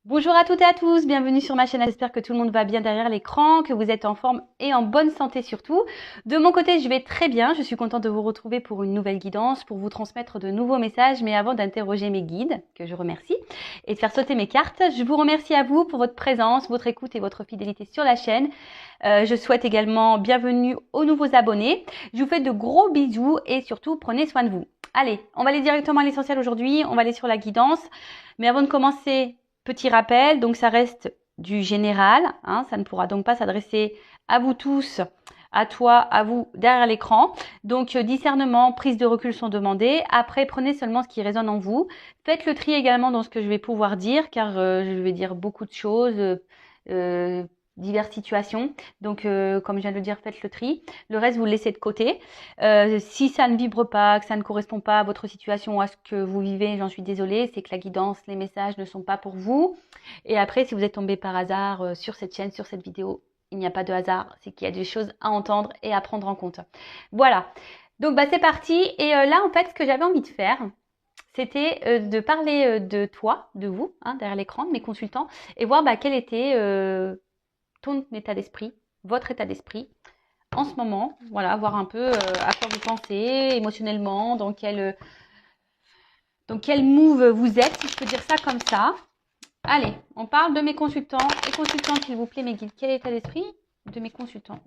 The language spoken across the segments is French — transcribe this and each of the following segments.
Bonjour à toutes et à tous, bienvenue sur ma chaîne. J'espère que tout le monde va bien derrière l'écran, que vous êtes en forme et en bonne santé surtout. De mon côté, je vais très bien. Je suis contente de vous retrouver pour une nouvelle guidance, pour vous transmettre de nouveaux messages. Mais avant d'interroger mes guides, que je remercie, et de faire sauter mes cartes, je vous remercie à vous pour votre présence, votre écoute et votre fidélité sur la chaîne. Je souhaite également bienvenue aux nouveaux abonnés. Je vous fais de gros bisous et surtout, prenez soin de vous. Allez, on va aller directement à l'essentiel aujourd'hui. On va aller sur la guidance. Mais avant de commencer, petit rappel, donc ça reste du général, hein, ça ne pourra donc pas s'adresser à vous tous, à toi, à vous derrière l'écran. Donc discernement, prise de recul sont demandées. Après, prenez seulement ce qui résonne en vous. Faites le tri également dans ce que je vais pouvoir dire, car je vais dire beaucoup de choses, diverses situations. Donc comme je viens de le dire, faites le tri. Le reste, vous le laissez de côté. Si ça ne vibre pas, que ça ne correspond pas à votre situation ou à ce que vous vivez, j'en suis désolée, c'est que la guidance, les messages ne sont pas pour vous. Et après, si vous êtes tombé par hasard sur cette chaîne, sur cette vidéo, il n'y a pas de hasard, c'est qu'il y a des choses à entendre et à prendre en compte. Voilà, donc c'est parti. Et là, en fait, ce que j'avais envie de faire, c'était de parler de toi, de vous, hein, derrière l'écran, de mes consultants, et voir quel était ton état d'esprit, votre état d'esprit en ce moment, voilà, voir un peu à quoi vous pensez émotionnellement, dans quel move vous êtes, si je peux dire ça comme ça. Allez, on parle de mes consultants et consultantes, s'il vous plaît, mes guides. Quel état d'esprit de mes consultants,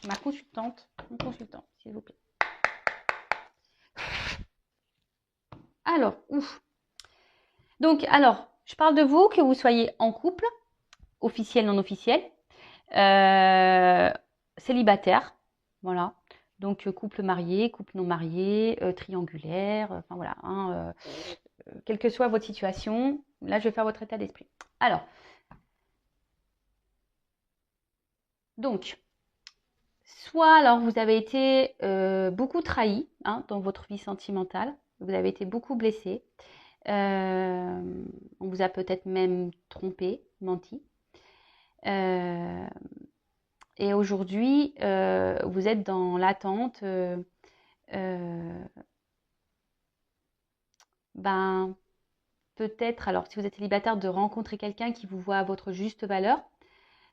ma consultante, mon consultant, s'il vous plaît. Alors, ouf. Donc, alors, je parle de vous, que vous soyez en couple, officiel, non officiel, célibataire, voilà. Donc, couple marié, couple non marié, triangulaire, enfin voilà, hein, quelle que soit votre situation, là, je vais faire votre état d'esprit. Alors, donc, soit alors vous avez été beaucoup trahi hein, dans votre vie sentimentale, vous avez été beaucoup blessé, on vous a peut-être même trompé, menti. Et aujourd'hui, vous êtes dans l'attente peut-être, alors si vous êtes célibataire, de rencontrer quelqu'un qui vous voit à votre juste valeur,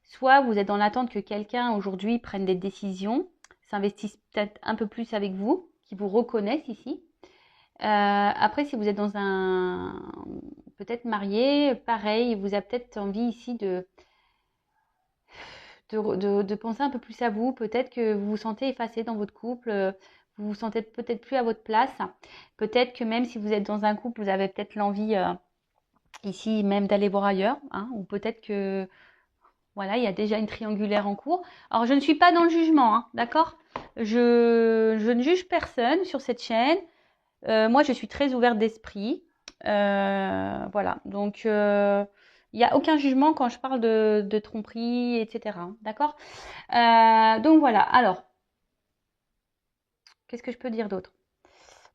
soit vous êtes dans l'attente que quelqu'un aujourd'hui prenne des décisions, s'investisse peut-être un peu plus avec vous, qui vous reconnaisse ici. Après, si vous êtes dans un peut-être marié, pareil, vous avez peut-être envie ici de penser un peu plus à vous. Peut-être que vous vous sentez effacé dans votre couple, vous vous sentez peut-être plus à votre place. Peut-être que même si vous êtes dans un couple, vous avez peut-être l'envie ici même d'aller voir ailleurs, hein, ou peut-être que voilà, il y a déjà une triangulaire en cours. Alors, je ne suis pas dans le jugement, hein, d'accord? Je ne juge personne sur cette chaîne. Moi, je suis très ouverte d'esprit. Voilà, donc il n'y a aucun jugement quand je parle de tromperie, etc. hein, d'accord? Donc voilà, alors, qu'est-ce que je peux dire d'autre?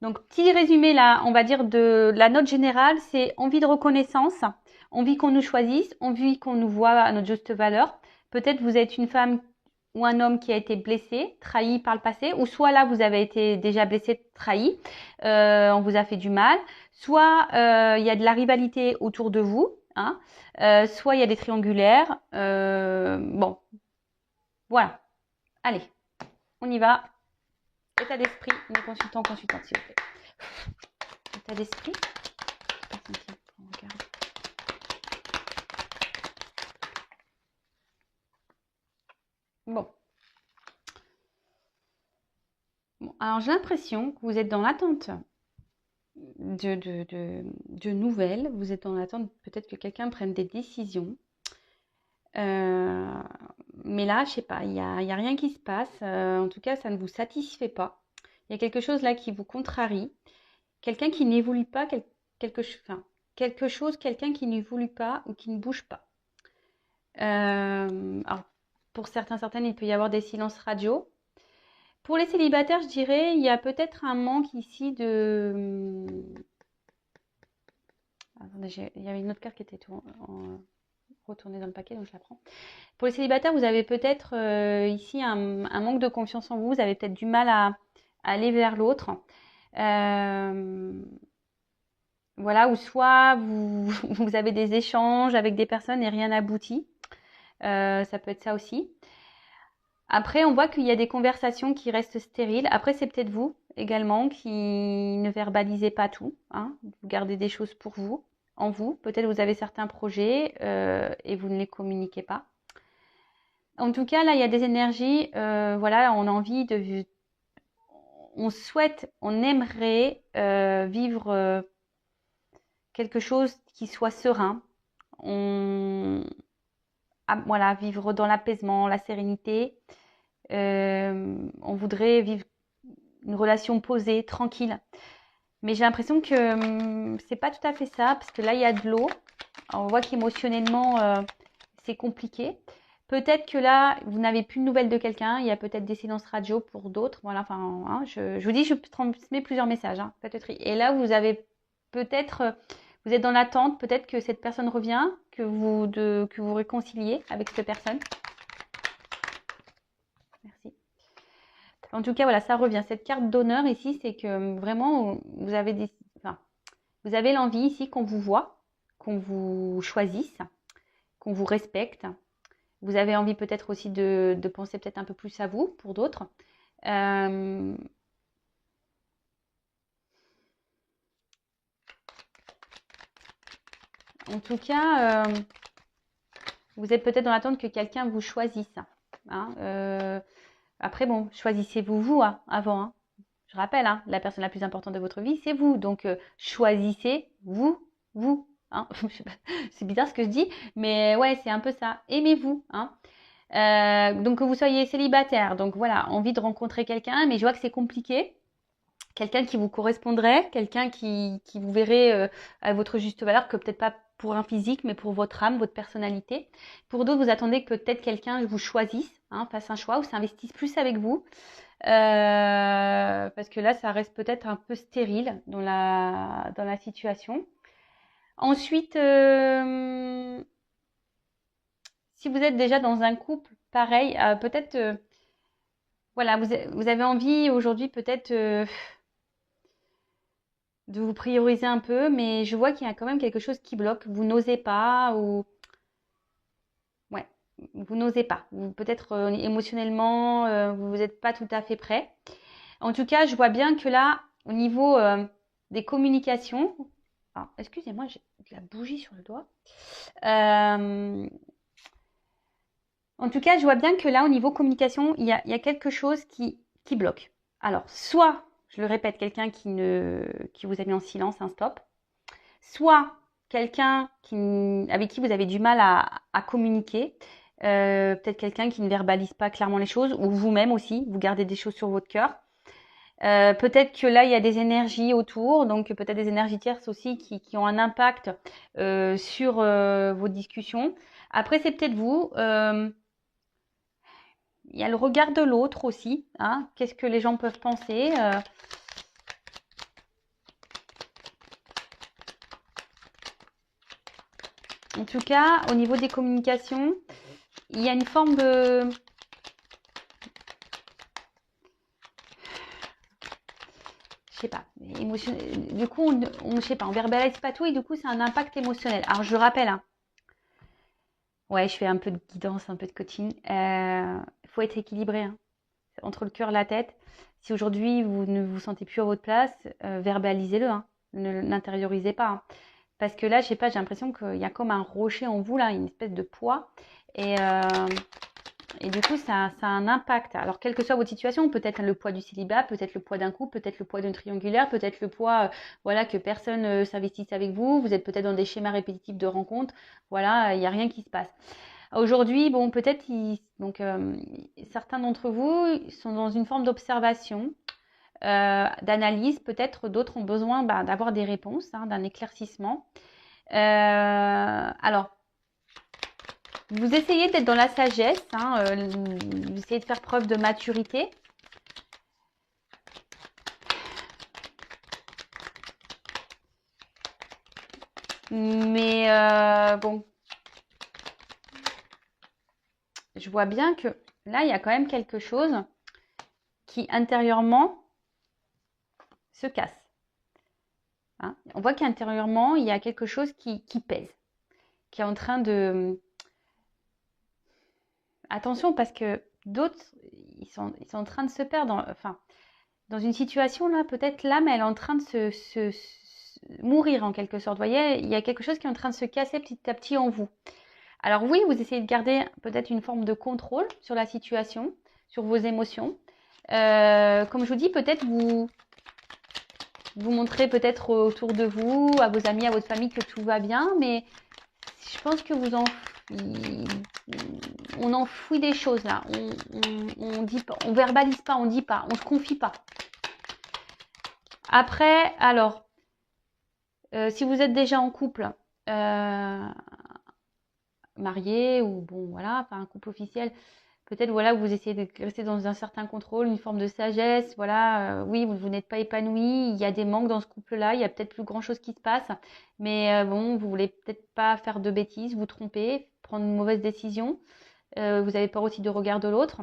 Donc, petit résumé là, on va dire de la note générale, c'est envie de reconnaissance, envie qu'on nous choisisse, envie qu'on nous voit à notre juste valeur. Peut-être vous êtes une femme ou un homme qui a été blessé, trahi par le passé, ou soit là vous avez été déjà blessé, trahi, on vous a fait du mal, soit il y a de la rivalité autour de vous, hein, soit il y a des triangulaires. Bon, voilà. Allez, on y va. État d'esprit, mes consultants, consultantes, s'il vous plaît. État d'esprit. Bon. Bon, alors j'ai l'impression que vous êtes dans l'attente de nouvelles. Vous êtes dans l'attente peut-être que quelqu'un prenne des décisions. Mais là, je sais pas, il y a rien qui se passe. En tout cas, ça ne vous satisfait pas. Il y a quelque chose là qui vous contrarie. Quelqu'un qui n'évolue pas, quelque chose, quelqu'un qui n'évolue pas ou qui ne bouge pas. Alors, pour certaines, il peut y avoir des silences radio. Pour les célibataires, je dirais, il y a peut-être un manque ici de... Attendez, il y avait une autre carte qui était retournée dans le paquet, donc je la prends. Pour les célibataires, vous avez peut-être ici un manque de confiance en vous. Vous avez peut-être du mal à aller vers l'autre. Voilà, ou soit vous avez des échanges avec des personnes et rien n'aboutit. Ça peut être ça aussi. Après, on voit qu'il y a des conversations qui restent stériles. Après, c'est peut-être vous également qui ne verbalisez pas tout, hein. Vous gardez des choses pour vous, en vous. Peut-être vous avez certains projets et vous ne les communiquez pas. En tout cas, là, il y a des énergies. Voilà, on a envie de, on souhaite, on aimerait vivre quelque chose qui soit serein. Voilà, vivre dans l'apaisement, la sérénité. On voudrait vivre une relation posée, tranquille. Mais j'ai l'impression que c'est pas tout à fait ça, parce que là, il y a de l'eau. On voit qu'émotionnellement, c'est compliqué. Peut-être que là, vous n'avez plus de nouvelles de quelqu'un. Il y a peut-être des silences radio pour d'autres. Voilà, enfin, hein, je vous dis, je transmets plusieurs messages. Hein, peut-être. Et là, vous avez peut-être, vous êtes dans l'attente. Peut-être que cette personne revient, que vous réconciliez avec cette personne. Merci. En tout cas, voilà, ça revient. Cette carte d'honneur ici, c'est que vraiment, vous avez vous avez l'envie ici qu'on vous voit, qu'on vous choisisse, qu'on vous respecte. Vous avez envie peut-être aussi de penser peut-être un peu plus à vous pour d'autres. En tout cas, vous êtes peut-être dans l'attente que quelqu'un vous choisisse. Hein. Après, bon, choisissez-vous vous hein, avant. Hein. Je rappelle, hein, la personne la plus importante de votre vie, c'est vous. Donc, choisissez-vous, vous. Hein. C'est bizarre ce que je dis, mais ouais, c'est un peu ça. Aimez-vous. Hein. Donc que vous soyez célibataire, donc voilà, envie de rencontrer quelqu'un, mais je vois que c'est compliqué. Quelqu'un qui vous correspondrait, quelqu'un qui vous verrait à votre juste valeur, que peut-être pas pour un physique, mais pour votre âme, votre personnalité. Pour d'autres, vous attendez que peut-être quelqu'un vous choisisse, hein, fasse un choix ou s'investisse plus avec vous. Parce que là, ça reste peut-être un peu stérile dans la situation. Ensuite, si vous êtes déjà dans un couple, pareil, peut-être, voilà, vous avez envie aujourd'hui peut-être de vous prioriser un peu, mais je vois qu'il y a quand même quelque chose qui bloque. Vous n'osez pas ou ouais, vous n'osez pas. Peut-être émotionnellement, vous n'êtes pas tout à fait prêt. En tout cas, je vois bien que là, au niveau des communications, excusez-moi, j'ai de la bougie sur le doigt. En tout cas, je vois bien que là, au niveau communication, il y a quelque chose qui bloque. Alors, soit, je le répète, quelqu'un qui vous a mis en silence, un stop, soit quelqu'un avec qui vous avez du mal à communiquer, peut-être quelqu'un qui ne verbalise pas clairement les choses, ou vous-même aussi, vous gardez des choses sur votre cœur. Peut-être que là, il y a des énergies autour, donc peut-être des énergies tierces aussi qui ont un impact sur vos discussions. Après, c'est peut-être vous. Il y a le regard de l'autre aussi. Hein. Qu'est-ce que les gens peuvent penser En tout cas, au niveau des communications, il y a une forme de... Je sais pas, du coup, je sais pas, on verbalise pas tout et du coup, c'est un impact émotionnel. Alors, je le rappelle, hein. Ouais, je fais un peu de guidance, un peu de coaching. Faut être équilibré, hein, entre le cœur et la tête. Si aujourd'hui, vous ne vous sentez plus à votre place, verbalisez-le, hein. Ne l'intériorisez pas. Hein. Parce que là, je sais pas, j'ai l'impression qu'il y a comme un rocher en vous, là, une espèce de poids. Et du coup, ça a un impact. Alors, quelle que soit votre situation, peut-être le poids du célibat, peut-être le poids d'un couple, peut-être le poids d'une triangulaire, peut-être le poids, voilà, que personne s'investisse avec vous. Vous êtes peut-être dans des schémas répétitifs de rencontres. Voilà, il n'y a rien qui se passe. Aujourd'hui, bon, peut-être, certains d'entre vous sont dans une forme d'observation, d'analyse. Peut-être d'autres ont besoin d'avoir des réponses, hein, d'un éclaircissement. Alors, vous essayez d'être dans la sagesse, hein, vous essayez de faire preuve de maturité. Mais bon, je vois bien que là, il y a quand même quelque chose qui intérieurement se casse. Hein. On voit qu'intérieurement, il y a quelque chose qui pèse, qui est en train de... Attention, parce que d'autres, ils sont en train de se perdre. Enfin, dans une situation là, peut-être l'âme, elle est en train de mourir en quelque sorte. Vous voyez, il y a quelque chose qui est en train de se casser petit à petit en vous. Alors oui, vous essayez de garder peut-être une forme de contrôle sur la situation, sur vos émotions. Comme je vous dis, peut-être vous montrez peut-être autour de vous, à vos amis, à votre famille que tout va bien, mais je pense que on enfouit des choses là. On dit pas, on verbalise pas, on dit pas, on se confie pas. Après, alors, si vous êtes déjà en couple, marié ou bon voilà, enfin un couple officiel, peut-être voilà, vous essayez de rester dans un certain contrôle, une forme de sagesse, voilà, oui, vous n'êtes pas épanoui, il y a des manques dans ce couple-là, il y a peut-être plus grand-chose qui se passe, mais bon, vous voulez peut-être pas faire de bêtises, vous tromper, prendre une mauvaise décision, vous avez peur aussi du regard de l'autre.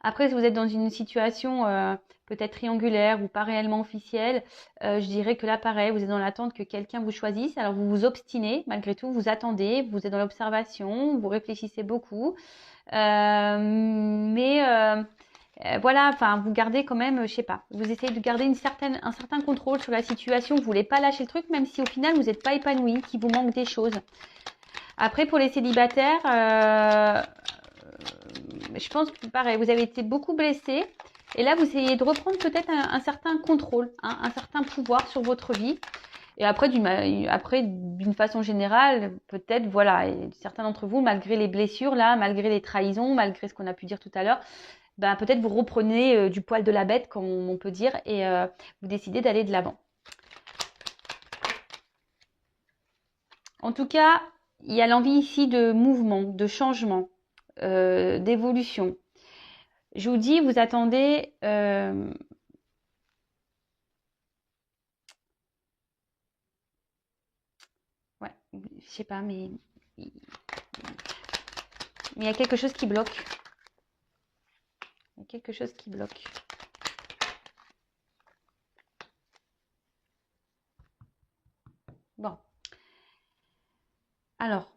Après, si vous êtes dans une situation peut-être triangulaire ou pas réellement officielle, je dirais que là, pareil, vous êtes dans l'attente que quelqu'un vous choisisse. Alors, vous vous obstinez, malgré tout, vous attendez, vous êtes dans l'observation, vous réfléchissez beaucoup. Voilà, enfin, vous gardez quand même, je sais pas, vous essayez de garder un certain contrôle sur la situation. Vous voulez pas lâcher le truc, même si au final, vous n'êtes pas épanoui, qu'il vous manque des choses. Après, pour les célibataires, je pense que pareil, vous avez été beaucoup blessé. Et là, vous essayez de reprendre peut-être un certain contrôle, hein, un certain pouvoir sur votre vie. Et après, d'une façon générale, peut-être, voilà, et certains d'entre vous, malgré les blessures, là, malgré les trahisons, malgré ce qu'on a pu dire tout à l'heure, ben, peut-être vous reprenez du poil de la bête, comme on peut dire, et vous décidez d'aller de l'avant. En tout cas, il y a l'envie ici de mouvement, de changement, d'évolution. Je vous dis, vous attendez... ouais, je sais pas, mais il y a quelque chose qui bloque. Il y a quelque chose qui bloque. Bon. Alors,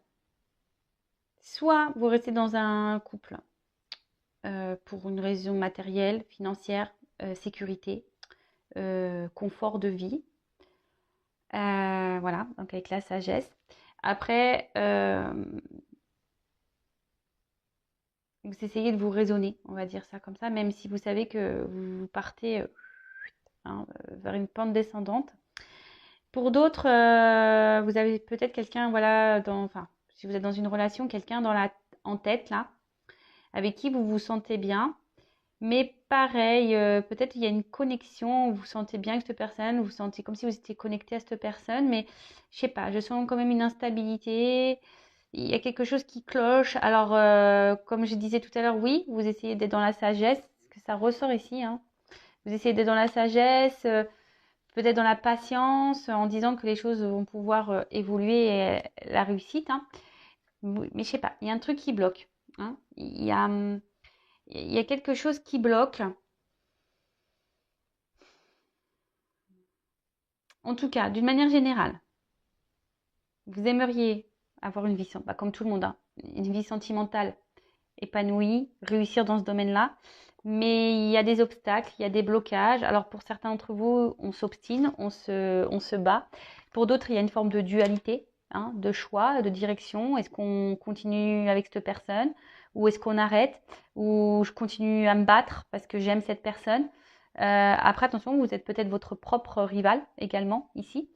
soit vous restez dans un couple pour une raison matérielle, financière, sécurité, confort de vie. Voilà, donc avec la sagesse. Après, vous essayez de vous raisonner, on va dire ça comme ça, même si vous savez que vous partez vers une pente descendante. Pour d'autres, vous avez peut-être quelqu'un, voilà, enfin, si vous êtes dans une relation, quelqu'un en tête là, avec qui vous vous sentez bien. Mais pareil, peut-être il y a une connexion, vous vous sentez bien avec cette personne, vous vous sentez comme si vous étiez connecté à cette personne, mais je sais pas, je sens quand même une instabilité, il y a quelque chose qui cloche. Alors, comme je disais tout à l'heure, oui, vous essayez d'être dans la sagesse, parce que ça ressort ici, hein. Vous essayez d'être dans la sagesse, peut-être dans la patience, en disant que les choses vont pouvoir évoluer et la réussite, hein. Mais je sais pas, il y a un truc qui bloque, hein. Il y a quelque chose qui bloque. En tout cas, d'une manière générale, vous aimeriez avoir une vie, comme tout le monde, hein, une vie sentimentale épanouie, réussir dans ce domaine-là. Mais il y a des obstacles, il y a des blocages. Alors pour certains d'entre vous, on s'obstine, on se bat. Pour d'autres, il y a une forme de dualité, hein, de choix, de direction. Est-ce qu'on continue avec cette personne ou est-ce qu'on arrête ou je continue à me battre parce que j'aime cette personne. Après, attention, vous êtes peut-être votre propre rival également ici.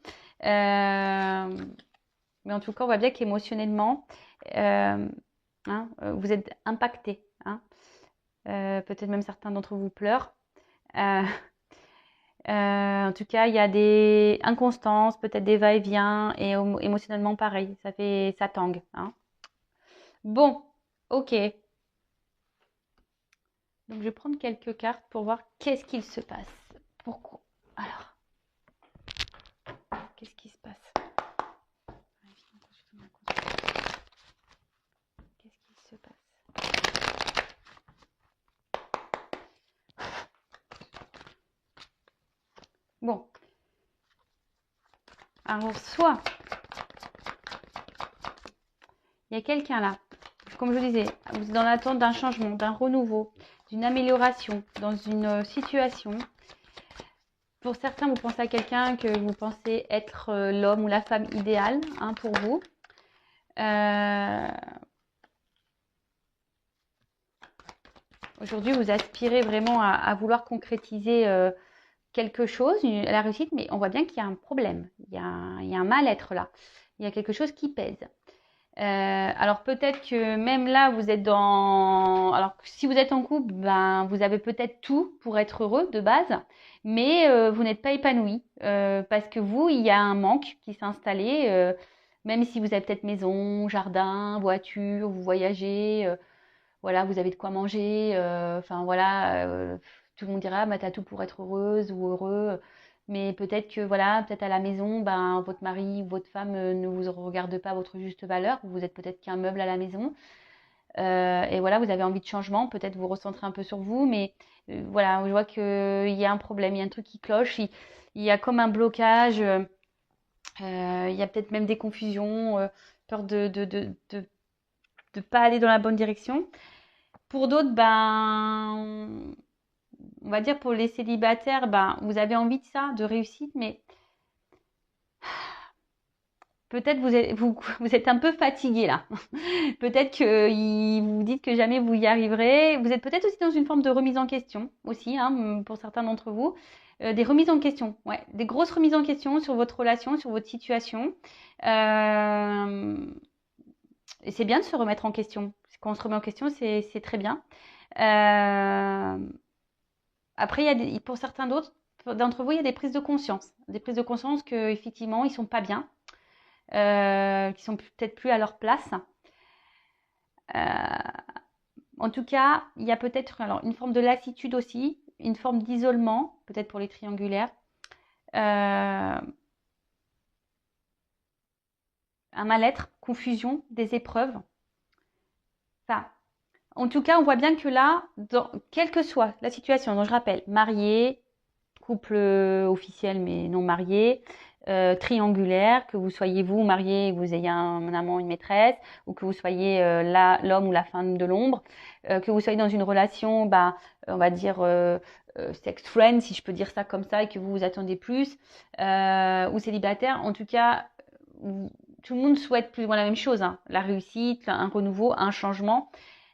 Mais en tout cas, on voit bien qu'émotionnellement, hein, vous êtes impacté. Hein. Peut-être même certains d'entre vous pleurent. En tout cas, il y a des inconstances, peut-être des va-et-vient, et émotionnellement pareil, ça tangue. Hein. Bon, ok. Donc je vais prendre quelques cartes pour voir qu'est-ce qu'il se passe. Pourquoi? Alors, qu'est-ce qui se passe? Qu'est-ce qu'il se passe? Bon. Alors, soit, il y a quelqu'un là, comme je vous disais, vous êtes dans l'attente d'un changement, d'un renouveau, d'une amélioration dans une situation. Pour certains, vous pensez à quelqu'un que vous pensez être l'homme ou la femme idéale hein, pour vous. Aujourd'hui, vous aspirez vraiment à vouloir concrétiser quelque chose, la réussite, mais on voit bien qu'il y a un problème, il y a un mal-être là, il y a quelque chose qui pèse. Alors peut-être que même là, vous êtes dans... Alors si vous êtes en couple, ben, vous avez peut-être tout pour être heureux de base, mais vous n'êtes pas épanoui parce que vous, il y a un manque qui s'est installé, même si vous avez peut-être maison, jardin, voiture, vous voyagez, voilà, vous avez de quoi manger, enfin voilà, tout le monde dira, bah, t'as tout pour être heureuse ou heureux. Mais peut-être que voilà, peut-être à la maison, ben, votre mari ou votre femme ne vous regarde pas à votre juste valeur. Vous êtes peut-être qu'un meuble à la maison. Et voilà, vous avez envie de changement. Peut-être vous recentrez un peu sur vous. Mais voilà, je vois qu'il y a un problème, il y a un truc qui cloche. Il y a comme un blocage. Il y a peut-être même des confusions, peur de pas aller dans la bonne direction. Pour d'autres, ben, on va dire pour les célibataires, ben, vous avez envie de ça, de réussite, mais peut-être vous êtes un peu fatigué là. Peut-être que vous vous dites que jamais vous y arriverez. Vous êtes peut-être aussi dans une forme de remise en question aussi, hein, pour certains d'entre vous. Des remises en question, ouais, des grosses remises en question sur votre relation, sur votre situation. Et c'est bien de se remettre en question. Quand on se remet en question, c'est très bien. Après, pour certains d'autres d'entre vous, il y a des prises de conscience. Des prises de conscience qu'effectivement, ils ne sont pas bien, qui sont peut-être plus à leur place. En tout cas, il y a peut-être une forme de lassitude aussi, une forme d'isolement, peut-être pour les triangulaires. Un mal-être, confusion, des épreuves. Enfin, en tout cas, on voit bien que là, quelle que soit la situation, dont je rappelle, marié, couple officiel mais non marié, triangulaire, que vous soyez vous marié et que vous ayez un amant, une maîtresse, ou que vous soyez l'homme ou la femme de l'ombre, que vous soyez dans une relation, bah, on va dire sex friend, si je peux dire ça comme ça, et que vous vous attendez plus, ou célibataire, en tout cas, tout le monde souhaite plus ou moins la même chose, hein, la réussite, un renouveau, un changement.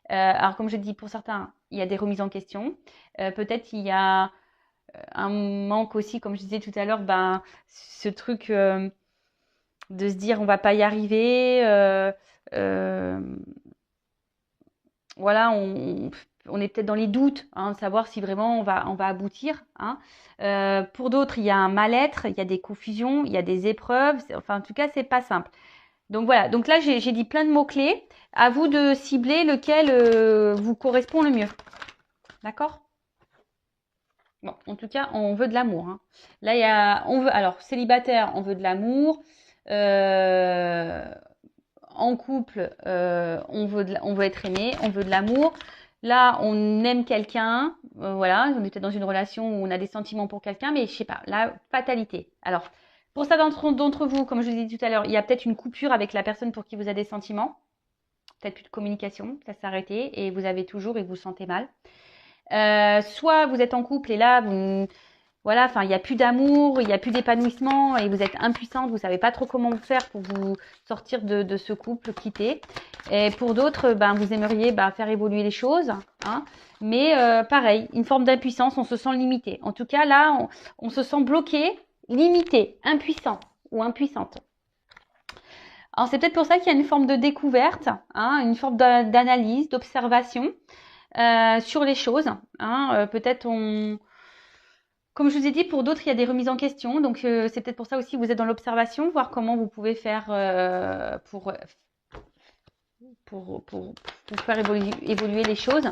Alors comme je dis, pour certains, il y a des remises en question. Peut-être il y a un manque aussi, comme je disais tout à l'heure, ben, ce truc de se dire on va pas y arriver. Voilà, on est peut-être dans les doutes, hein, de savoir si vraiment on va aboutir. Hein. Pour d'autres, il y a un mal-être, il y a des confusions, il y a des épreuves. Enfin, en tout cas, c'est pas simple. Donc voilà, donc là j'ai dit plein de mots-clés. À vous de cibler lequel vous correspond le mieux. D'accord? Bon, en tout cas, on veut de l'amour. Hein. Là, alors célibataire, on veut de l'amour. En couple, on veut être aimé, on veut de l'amour. Là, on aime quelqu'un, voilà, on est peut-être dans une relation où on a des sentiments pour quelqu'un, mais je sais pas, la fatalité. Alors, pour ça d'entre vous, comme je vous ai dit tout à l'heure, il y a peut-être une coupure avec la personne pour qui vous avez des sentiments, peut-être plus de communication, ça s'est arrêté et vous avez toujours et vous vous sentez mal. Soit vous êtes en couple et là, voilà, enfin, il n'y a plus d'amour, il n'y a plus d'épanouissement et vous êtes impuissante, vous ne savez pas trop comment faire pour vous sortir de ce couple quitté. Et pour d'autres, ben, vous aimeriez faire évoluer les choses, hein, mais pareil, une forme d'impuissance, on se sent limité. En tout cas, là, on se sent bloqué, limité, impuissant ou impuissante. Alors, c'est peut-être pour ça qu'il y a une forme de découverte, hein, une forme d'analyse, d'observation sur les choses. Hein, peut-être comme je vous ai dit, pour d'autres, il y a des remises en question. Donc, c'est peut-être pour ça aussi que vous êtes dans l'observation, voir comment vous pouvez faire pour faire évoluer les choses.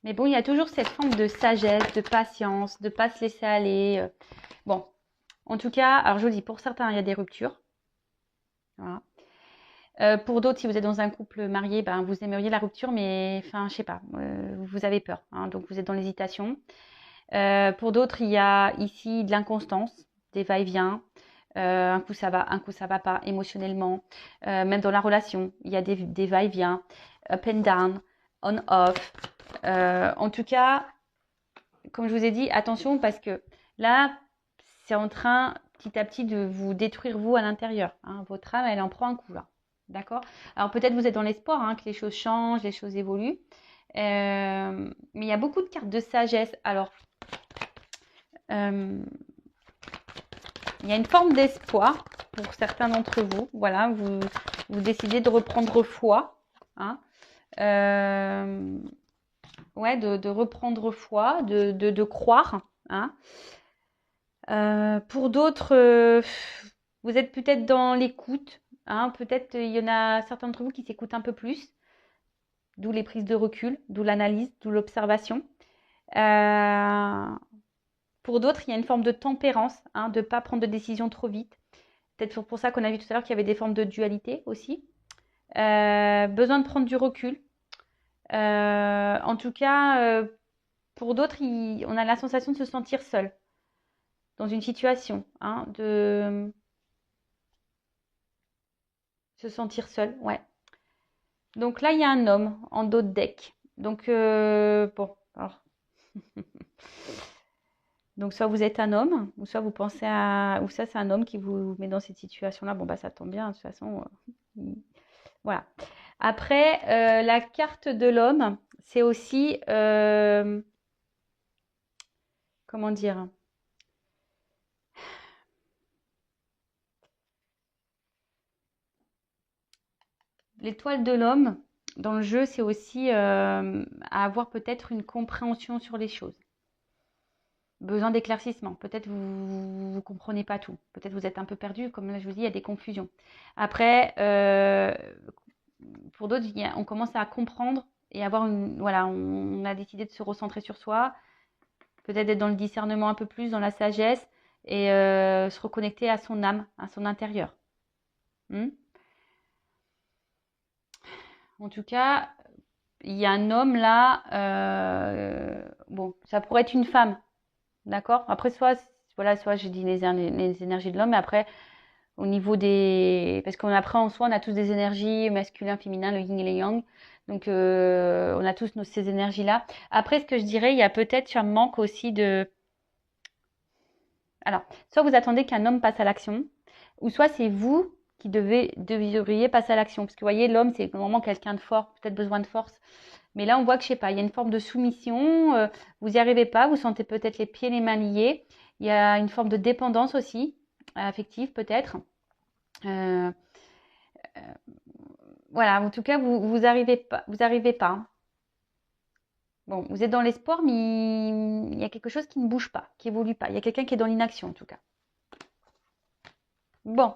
Mais bon, il y a toujours cette forme de sagesse, de patience, de ne pas se laisser aller. Bon, en tout cas, alors je vous dis, pour certains, il y a des ruptures. Voilà. Pour d'autres, si vous êtes dans un couple marié, ben, vous aimeriez la rupture, mais enfin, je sais pas, vous avez peur. Hein, donc, vous êtes dans l'hésitation. Pour d'autres, il y a ici de l'inconstance, des va-et-vient. Un coup ça va pas émotionnellement. Même dans la relation, il y a des va-et-vient, up and down, on off. En tout cas, comme je vous ai dit, attention parce que là, c'est en train petit à petit de vous détruire vous à l'intérieur. Hein. Votre âme, elle en prend un coup là. D'accord? Alors peut-être vous êtes dans l'espoir hein, que les choses changent, les choses évoluent. Mais il y a beaucoup de cartes de sagesse. Alors, il y a une forme d'espoir pour certains d'entre vous. Voilà, vous décidez de reprendre foi. Hein. Ouais, de reprendre foi, de croire. Hein. Pour d'autres, vous êtes peut-être dans l'écoute. Hein. Peut-être il y en a certains d'entre vous qui s'écoutent un peu plus. D'où les prises de recul, d'où l'analyse, d'où l'observation. Pour d'autres, il y a une forme de tempérance, hein, de ne pas prendre de décision trop vite. Peut-être pour ça qu'on a vu tout à l'heure qu'il y avait des formes de dualité aussi. Besoin de prendre du recul. En tout cas, pour d'autres, on a la sensation de se sentir seul dans une situation, hein, de se sentir seul, ouais. Donc là, il y a un homme en dos de deck. Donc, bon, alors. Donc, soit vous êtes un homme, ou soit vous pensez à... Ou ça, c'est un homme qui vous met dans cette situation-là. Bon, bah, ça tombe bien, de toute façon. Voilà. Après, la carte de l'homme, c'est aussi... comment dire? L'étoile de l'homme, dans le jeu, c'est aussi avoir peut-être une compréhension sur les choses. Besoin d'éclaircissement. Peut-être vous ne comprenez pas tout. Peut-être vous êtes un peu perdu. Comme là, je vous dis, il y a des confusions. Après, pour d'autres, on commence à comprendre et avoir une... Voilà, on a décidé de se recentrer sur soi. Peut-être être dans le discernement un peu plus, dans la sagesse et se reconnecter à son âme, à son intérieur. En tout cas, il y a un homme là. Bon, ça pourrait être une femme. D'accord? Après, soit je dis les énergies de l'homme, mais après, au niveau des... Parce qu'après, en soi, on a tous des énergies masculin, féminin, le yin et le yang. Donc, on a tous ces énergies-là. Après, ce que je dirais, il y a peut-être un manque aussi de... Alors, soit vous attendez qu'un homme passe à l'action, ou soit c'est vous qui devriez passer à l'action. Parce que vous voyez, l'homme, c'est vraiment quelqu'un de fort, peut-être besoin de force. Mais là, on voit que, je sais pas, il y a une forme de soumission, vous n'y arrivez pas, vous sentez peut-être les pieds et les mains liés. Il y a une forme de dépendance aussi, affective peut-être. Voilà, en tout cas, vous arrivez pas. Vous arrivez pas. Bon, vous êtes dans l'espoir, mais il y a quelque chose qui ne bouge pas, qui évolue pas. Il y a quelqu'un qui est dans l'inaction, en tout cas. Bon,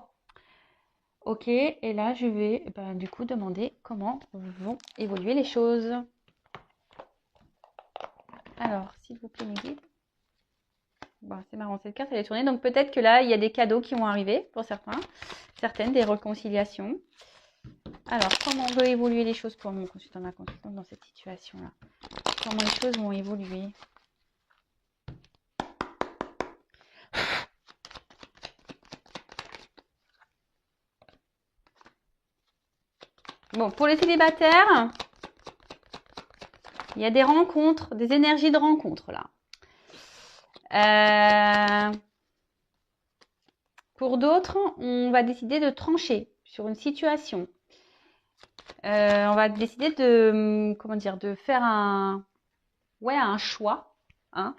ok, et là, je vais du coup demander comment vont évoluer les choses. Alors, s'il vous plaît, mes guides. Bon, c'est marrant, cette carte, elle est tournée. Donc, peut-être que là, il y a des cadeaux qui vont arriver pour certaines, des réconciliations. Alors, comment on veut évoluer les choses pour mon consultant, ma consultante dans cette situation-là? Comment les choses vont évoluer? Bon, pour les célibataires, il y a des rencontres, des énergies de rencontre là. Pour d'autres, on va décider de trancher sur une situation. On va décider de, comment dire, de faire un choix. Hein.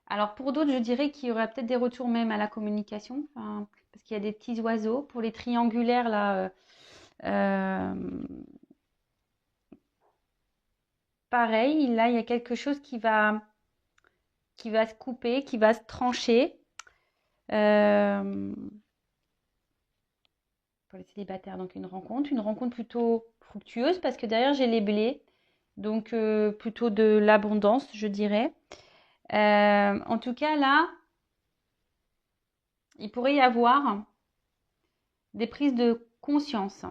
Alors pour d'autres, je dirais qu'il y aurait peut-être des retours même à la communication, parce qu'il y a des petits oiseaux. Pour les triangulaires, là, pareil, là, il y a quelque chose qui va se couper, qui va se trancher. Pour les célibataires, donc une rencontre plutôt fructueuse, parce que derrière, j'ai les blés, donc plutôt de l'abondance, je dirais. En tout cas, là, il pourrait y avoir des prises de conscience,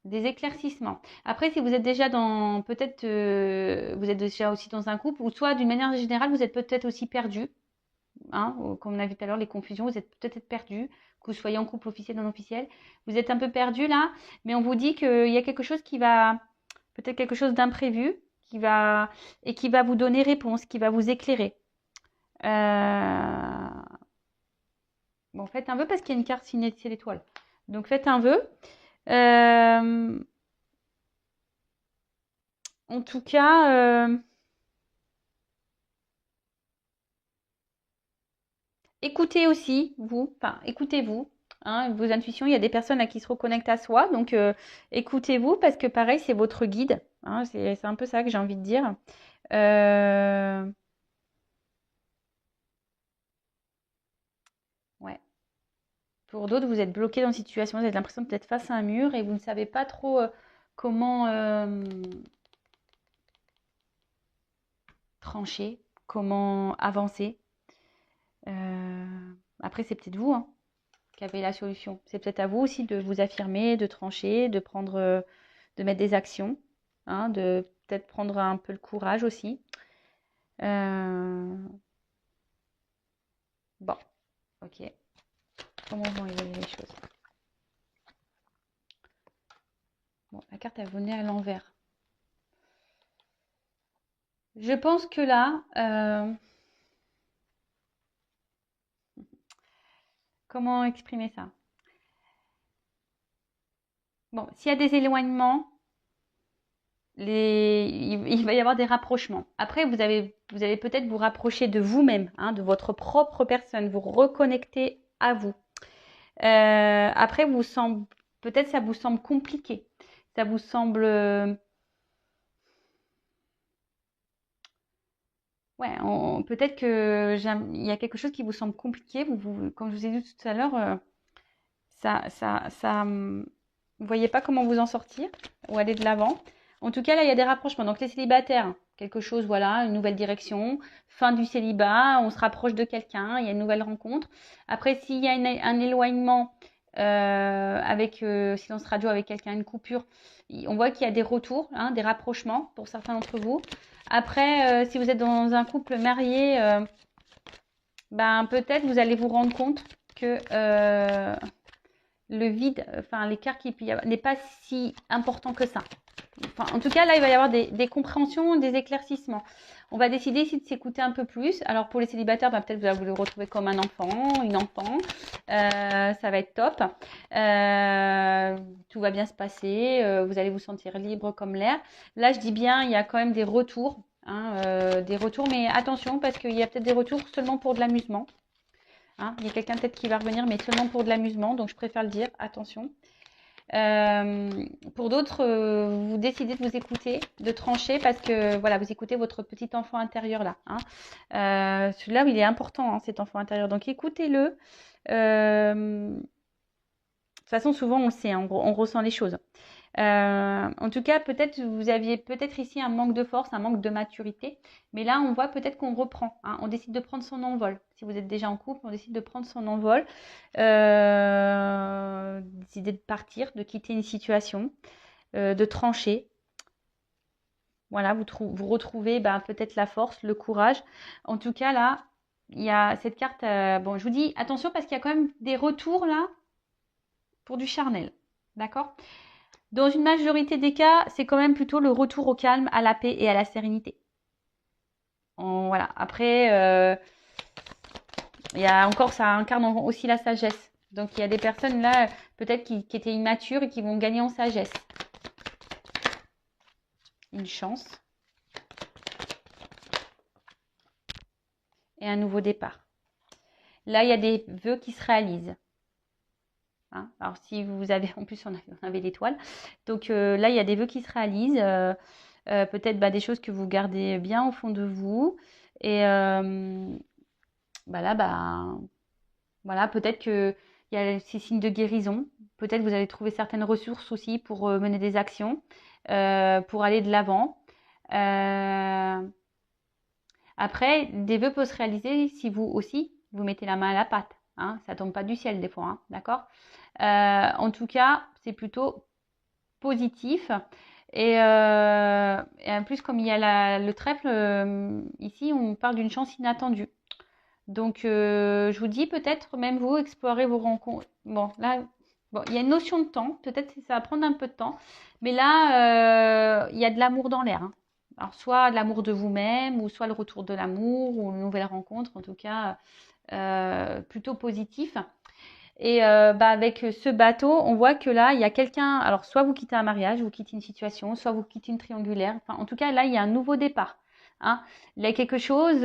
des éclaircissements. Après, si vous êtes déjà dans, peut-être, vous êtes déjà aussi dans un couple, ou soit d'une manière générale, vous êtes peut-être aussi perdu. hein, comme on a vu tout à l'heure, les confusions, vous êtes peut-être perdu, que vous soyez en couple officiel, non officiel. Vous êtes un peu perdu là, mais on vous dit qu'il y a quelque chose qui va, peut-être quelque chose d'imprévu, qui va vous donner réponse, qui va vous éclairer. Bon, faites un vœu parce qu'il y a une carte signée de l'étoile. Donc faites un vœu. En tout cas, écoutez aussi, vous, enfin, écoutez-vous, hein, vos intuitions. Il y a des personnes à qui se reconnectent à soi, donc écoutez-vous parce que pareil, c'est votre guide. Hein, c'est un peu ça que j'ai envie de dire. Ouais. Pour d'autres, vous êtes bloqué dans une situation, vous avez l'impression d'être face à un mur et vous ne savez pas trop comment trancher, comment avancer. Après, c'est peut-être vous, hein, qui avez la solution. C'est peut-être à vous aussi de vous affirmer, de trancher, de prendre, de mettre des actions, hein, de peut-être prendre un peu le courage aussi. Bon, ok. Comment vont évoluer les choses? Bon, la carte elle venait à l'envers. Je pense que là, comment exprimer ça? Bon, s'il y a des éloignements, il va y avoir des rapprochements. Après, vous allez peut-être vous rapprocher de vous-même, hein, de votre propre personne, vous reconnecter à vous. Après, peut-être ça vous semble compliqué. Ça vous semble... ouais, peut-être il y a quelque chose qui vous semble compliqué. Comme je vous ai dit tout à l'heure, vous voyez pas comment vous en sortir ou aller de l'avant. En tout cas, là, il y a des rapprochements. Donc, les célibataires, quelque chose, voilà, une nouvelle direction, fin du célibat, on se rapproche de quelqu'un, il y a une nouvelle rencontre. Après, s'il y a un éloignement avec silence radio avec quelqu'un, une coupure, on voit qu'il y a des retours, hein, des rapprochements pour certains d'entre vous. Après, si vous êtes dans un couple marié, ben peut-être vous allez vous rendre compte que le vide, enfin l'écart qu'il peut y avoir n'est pas si important que ça. Enfin, en tout cas, là, il va y avoir des compréhensions, des éclaircissements. On va décider ici de s'écouter un peu plus. Alors, pour les célibataires, bah, peut-être vous allez vous le retrouver comme un enfant, une enfant. Ça va être top. Tout va bien se passer. Vous allez vous sentir libre comme l'air. Là, je dis bien, il y a quand même des retours. Hein, des retours, mais attention, parce qu'il y a peut-être des retours seulement pour de l'amusement. Hein, il y a quelqu'un peut-être qui va revenir, mais seulement pour de l'amusement. Donc, je préfère le dire. Attention. Pour d'autres, vous décidez de vous écouter, de trancher parce que voilà, vous écoutez votre petit enfant intérieur là. Hein. Celui-là, il est important, hein, cet enfant intérieur. Donc écoutez-le. De toute façon, souvent on le sait, hein, on ressent les choses. En tout cas, peut-être vous aviez peut-être ici un manque de force, un manque de maturité, mais là on voit peut-être qu'on reprend, hein, on décide de prendre son envol. Si vous êtes déjà en couple, on décide de prendre son envol, décider de partir, de quitter une situation, de trancher. Voilà, vous retrouvez peut-être la force, le courage. En tout cas là, il y a cette carte. Bon, je vous dis attention parce qu'il y a quand même des retours là pour du charnel, d'accord? Dans une majorité des cas, c'est quand même plutôt le retour au calme, à la paix et à la sérénité. Voilà. Après, il y a encore, ça incarne aussi la sagesse. Donc, il y a des personnes là, peut-être qui étaient immatures et qui vont gagner en sagesse. Une chance. Et un nouveau départ. Là, il y a des vœux qui se réalisent. Hein, alors, si vous avez, en plus, on avait l'étoile. Donc, là, il y a des vœux qui se réalisent. Peut-être des choses que vous gardez bien au fond de vous. Et là, voilà, peut-être qu'il y a ces signes de guérison. Peut-être vous allez trouver certaines ressources aussi pour mener des actions, pour aller de l'avant. Après, des vœux peuvent se réaliser si vous aussi, vous mettez la main à la pâte. Hein, ça tombe pas du ciel des fois, hein, d'accord? En tout cas, c'est plutôt positif. Et en plus, comme il y a le trèfle, ici, on parle d'une chance inattendue. Donc, je vous dis peut-être même vous explorer vos rencontres. Bon, là, bon, il y a une notion de temps. Peut-être que ça va prendre un peu de temps. Mais là, il y a de l'amour dans l'air, hein. Alors, soit l'amour de vous-même, ou soit le retour de l'amour, ou une nouvelle rencontre, en tout cas, plutôt positif. Et avec ce bateau, on voit que là, il y a quelqu'un. Alors, soit vous quittez un mariage, vous quittez une situation, soit vous quittez une triangulaire. Enfin, en tout cas, là, il y a un nouveau départ, hein. Il y a quelque chose.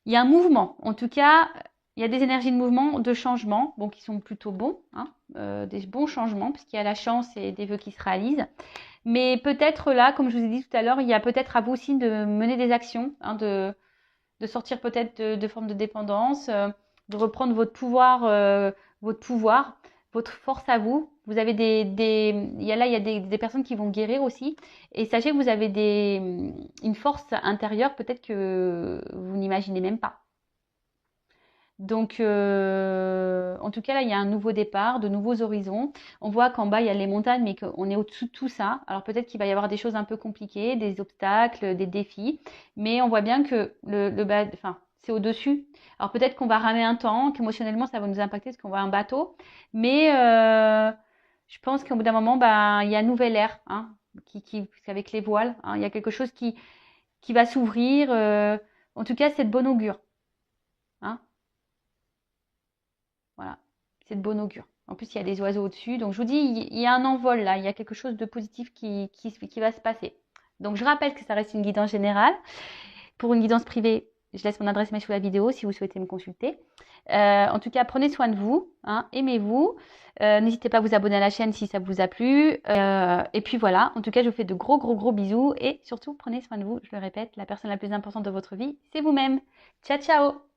Il y a un mouvement. En tout cas, il y a des énergies de mouvement, de changement, bon, qui sont plutôt bons, hein, des bons changements, puisqu'il y a la chance et des vœux qui se réalisent. Mais peut-être là, comme je vous ai dit tout à l'heure, il y a peut-être à vous aussi de mener des actions, hein, de sortir peut-être de formes de dépendance, de reprendre votre pouvoir, votre force à vous. Vous avez il y a des personnes qui vont guérir aussi. Et sachez que vous avez une force intérieure peut-être que vous n'imaginez même pas. Donc, en tout cas, là, il y a un nouveau départ, de nouveaux horizons. On voit qu'en bas, il y a les montagnes, mais qu'on est au-dessous de tout ça. Alors, peut-être qu'il va y avoir des choses un peu compliquées, des obstacles, des défis. Mais on voit bien que enfin, c'est au-dessus. Alors, peut-être qu'on va ramer un temps, qu'émotionnellement, ça va nous impacter parce qu'on voit un bateau. Mais je pense qu'au bout d'un moment, il y a un nouvel air, hein, avec les voiles, hein, il y a quelque chose qui va s'ouvrir. En tout cas, c'est de bon augure, hein. Voilà, c'est de bon augure. En plus, il y a des oiseaux au-dessus. Donc, je vous dis, il y a un envol là. Il y a quelque chose de positif qui va se passer. Donc, je rappelle que ça reste une guidance générale. Pour une guidance privée, je laisse mon adresse mail sous la vidéo si vous souhaitez me consulter. En tout cas, prenez soin de vous, hein, aimez-vous. N'hésitez pas à vous abonner à la chaîne si ça vous a plu. Et puis voilà, en tout cas, je vous fais de gros bisous. Et surtout, prenez soin de vous. Je le répète, la personne la plus importante de votre vie, c'est vous-même. Ciao, ciao!